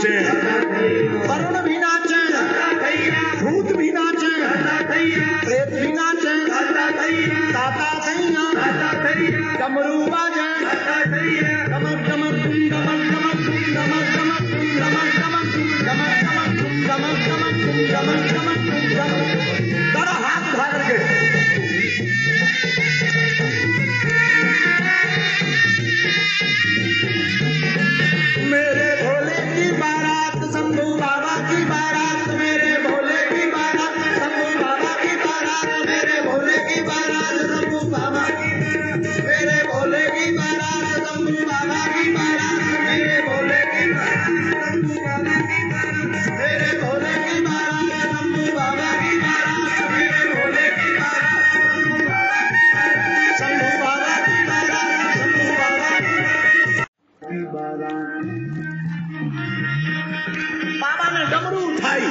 नाचे, वरुण भी नाचे, भूत भी नाचे, प्रेत भी नाचे, ताता थैया, डमरू बाजे, डमक डमक डमक डमक डमक डमक डमक डमक डमक डमक डमक डमक डमक डमक बड़ा हाथ उठा करके मेरे भोले की बारात, शंभू बाबा की बारात, मेरे भोले की बारात, शंभू बाबा की बारात, मेरे भोले की बारात, शंभू बाबा की बारात, मेरे भोले की बारात, शंभू बाबा की बारात, मेरे भोले की बारात, शंभू बाबा की बारात, मेरे भोले की बारात, शंभू बाबा की बारात, मेरे भोले की बारात, शंभू बाबा की बारात, शंभू बाबा की बारात। बाबा ने डमरू उठाई,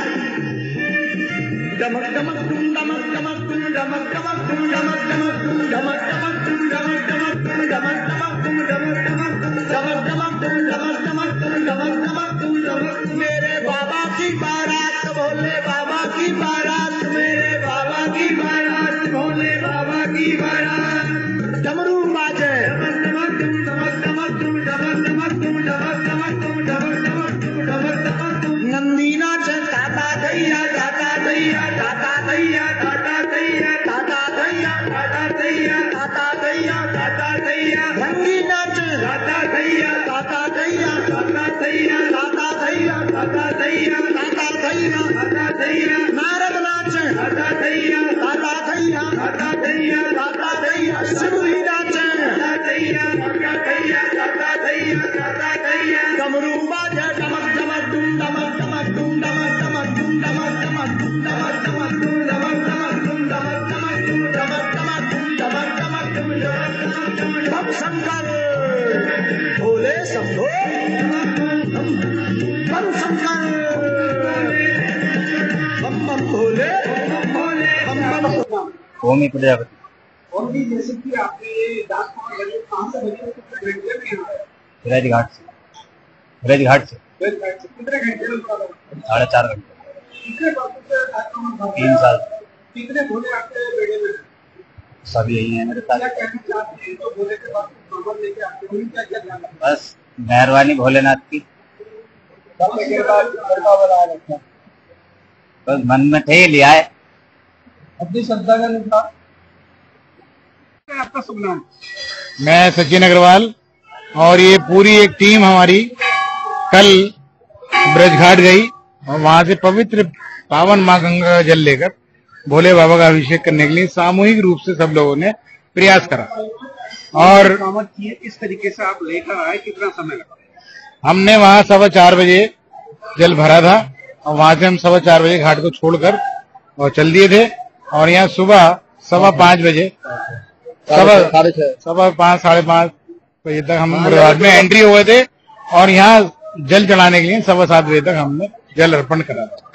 डमक डमक तुम डमक डमक तुम डमक डमक तुम डमक डमक तुम डमक डमक तुम डमक डमक तुम डमक डमक तुम डमक डमक तुम डमक डमक तुम डमक डमक तुम डमक डमक तुम डमक। मेरे बाबा की बारात, भोले बाबा की बारात, मेरे बाबा की बारात, भोले बाबा की बारात, डमरू बाजे, डमक तुम डमक डमक तुम डमक डमक तुम डमक डमक तुम डमक डमक तुम डमक डमक तुम। नंदी नाचे, ताता दैया, ताता दैया, ताता दैया, ताता दैया, ताता दैया, ताता दैया, ताता दैया, ताता दैया। रंगी नाचे, ताता दैया, ताता दैया, ताता दैया, ताता दैया, ताता दैया, ताता दैया, ताता दैया। नारद नाचे, ताता दैया, ताता दैया, ताता दैया, ताता दैया। शिवरी नाचे, ताता दैया, ताता दैया, ताता दैया, ताता दैया। डमरू बाजे, डमक डमक डुम डमक डमक डुम डमक डमक डुम डमक डमक डुम डमक डमक डुम डमक डमक डुम डमक डमक डुम डमक डमक डुम डमक डमक डुम डमक डमक डुम। बम शंकर भोले शंभो, बम शंकर बम बम भोले, बम बम ओमी प्रजापति। ओमी, जैसे कि आपने ये डाक कहाँ से बजे ब्रज घाट से, ब्रज घाट से कितने घंटे में 4.5 घंटे। कितने 3 साल। कितने भोले आपके बेड़े में सब यही है मेरे साथ। क्या कहना चाहते हैं तो भोले के बाद खबर लेके आते हैं, क्या क्या ध्यान रखते बस मेहरबानी भोलेनाथ की, हैं? बस मन में थे लिया है। अपनी श्रद्धा का अनुसार। आपका शुभ नाम? मैं सचिन अग्रवाल और ये पूरी एक टीम हमारी कल ब्रजघाट गई और वहां से पवित्र पावन मां गंगा का जल लेकर भोले बाबा का अभिषेक करने के लिए सामूहिक रूप से सब लोगों ने प्रयास करा। और कामत किए किस तरीके से आप लेकर आए, कितना समय लगा? हमने वहां 4:15 बजे जल भरा था और वहां से हम 4:15 बजे घाट को छोड़कर और चल दिए थे और यहाँ सुबह 5:15 बजे 5:30 साढ़े 5 बजे तक हम ब्रजघाट में एंट्री हुए थे और यहाँ जल चढ़ाने के लिए 7:15 बजे तक हमने जल अर्पण करा था।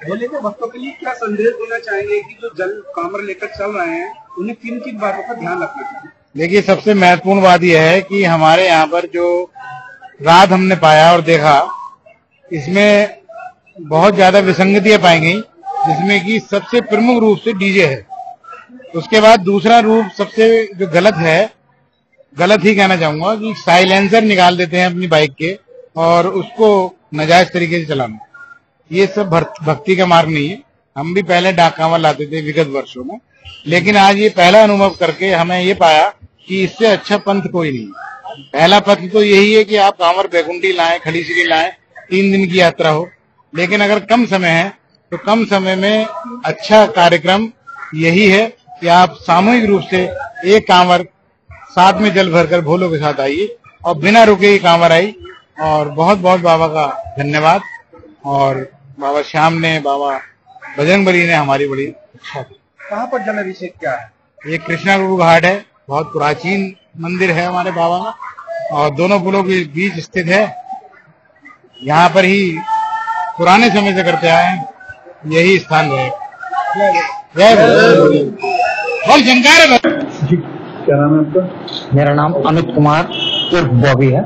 भोले के भक्तों के लिए क्या संदेश देना चाहेंगे कि जो जल कामर लेकर चल रहे हैं उन्हें किन किन बातों का ध्यान रखना चाहिए? देखिए, सबसे महत्वपूर्ण बात यह है कि हमारे यहाँ पर जो रात हमने पाया और देखा, इसमें बहुत ज्यादा विसंगतियां पाई गई, जिसमें कि सबसे प्रमुख रूप से डीजे है। उसके बाद दूसरा रूप सबसे जो गलत है, गलत ही कहना चाहूंगा कि साइलेंसर निकाल देते हैं अपनी बाइक के और उसको नाजायज तरीके से चलाना। ये सब भक्ति का मार्ग नहीं है। हम भी पहले डाक कांवर लाते थे विगत वर्षों में, लेकिन आज ये पहला अनुभव करके हमें ये पाया कि इससे अच्छा पंथ कोई नहीं। पहला पंथ तो यही है कि आप कांवर बैकुंठी लाएं, खड़ी श्री लाएं, 3 दिन की यात्रा हो। लेकिन अगर कम समय है तो कम समय में अच्छा कार्यक्रम यही है कि आप सामूहिक रूप से एक कांवर साथ में जल भरकर भोलों के साथ आइए और बिना रुके ही कांवर आई। और बहुत बहुत बाबा का धन्यवाद। और बाबा श्याम ने, बाबा बजरंगबली ने हमारी बड़ी अच्छा की। कहाँ पर जल अभिषेक क्या है? ये कृष्णा गुरु घाट है, बहुत प्राचीन मंदिर है हमारे बाबा का और दोनों पुलों के बीच स्थित है। यहाँ पर ही पुराने समय से करते आए हैं, यही स्थान रहे। जय बोल शंकर। क्या नाम है आपका? मेरा नाम अमित कुमार उर्फ बॉबी है।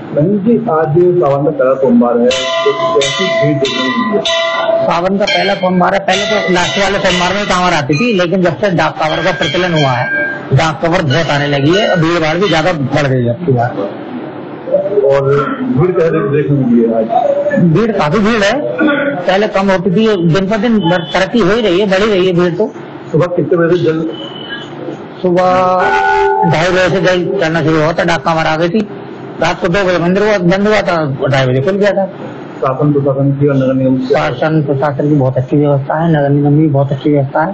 बहन जी, आज सावन का पहला सोमवार है, तो कैसी भीड़ देखने को मिली है? सावन का पहला सोमवार है। पहले तो लास्ट वाले सोमवार में कांवर आती थी, लेकिन जब से डाक कांवर का प्रचलन हुआ है, डाक कांवर बहुत आने लगी है, भीड़ भाड़ भी ज्यादा बढ़ गई है आपकी बात। और भीड़ कैसे देखने को मिली है आज? भीड़ काफी भीड़ है, पहले कम होती थी, दिन पर दिन तरक्की हो ही रही है, बढ़ी रही है भीड़। तो सुबह कितने बजे से जल? सुबह 2:30 बजे से जल चलना शुरू हुआ था, डाक कांवर आ गई थी। रात को 2 बजे मंदिर बंद हुआ था, 2:30 बजे खुल गया था। शासन प्रशासन की और नगर निगम की शासन प्रशासन की बहुत अच्छी व्यवस्था है, नगर निगम की बहुत अच्छी व्यवस्था है।